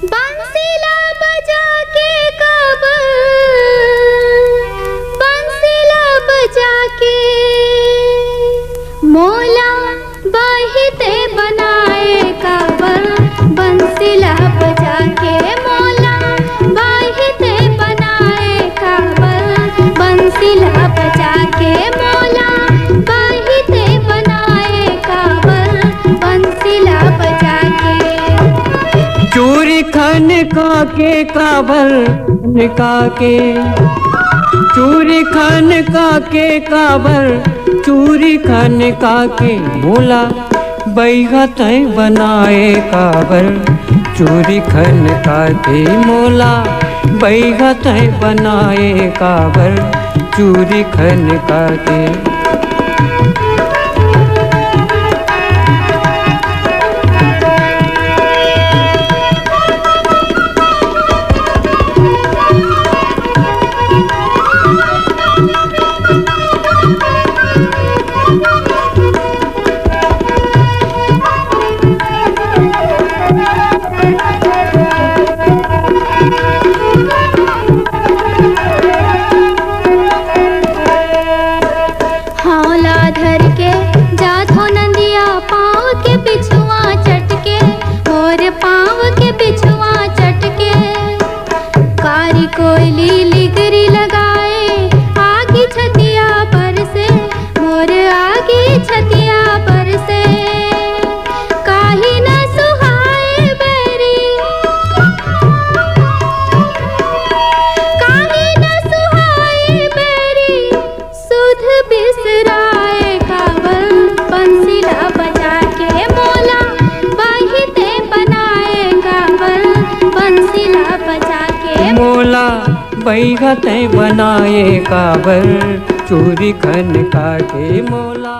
बंसीला बजा के काबर, बंसीला बजा के मोला बहिते बनाए काबर, बंसीला बजा के मोला बहिते बनाए काबर, बंसीला बजा के मोला बहिते बनाए काबर, बंसीला बजा के चूरी खन के काबर निका के, चूरी खन के काबर, चूरी खन के मोला बैगत बनाए काबर, चूरी खन के मोला बैगत बनाए काबर, चूरी खन के धर के जात हो नंदिया पाँव के बिछुआ चटके, और पाँव के बिछुआ चटके कारी कोयली लिगरी लगाए आगी छतिया पर से, मोर आगी छतिया पर से काही न सुहाए बेरी, काही न सुहाए बेरी सुध बिसराए काबर, बंसीला बजा के मोला बहिते बनाए काबर, बंसीला बजा के मोला बैगत बनाए काबर, चूरी खन के मोला।